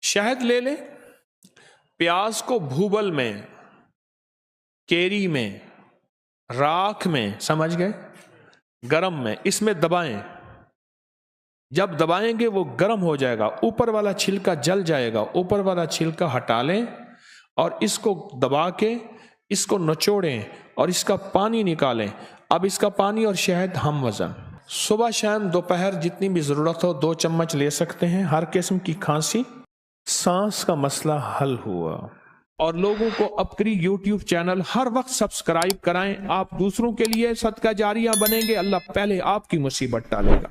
शहद ले लें, प्याज को भूबल में, केरी में, राख में, समझ गए, गरम में, इसमें दबाएं। जब दबाएंगे वो गर्म हो जाएगा, ऊपर वाला छिलका जल जाएगा, ऊपर वाला छिलका हटा लें और इसको दबा के इसको निचोड़ें और इसका पानी निकालें। अब इसका पानी और शहद हम वजन, सुबह शाम दोपहर जितनी भी ज़रूरत हो 2 चम्मच ले सकते हैं। हर किस्म की खांसी, सांस का मसला हल हुआ। और लोगों को अपनी YouTube चैनल हर वक्त सब्सक्राइब कराएं। आप दूसरों के लिए सदका जारिया बनेंगे, अल्लाह पहले आपकी मुसीबत टालेगा।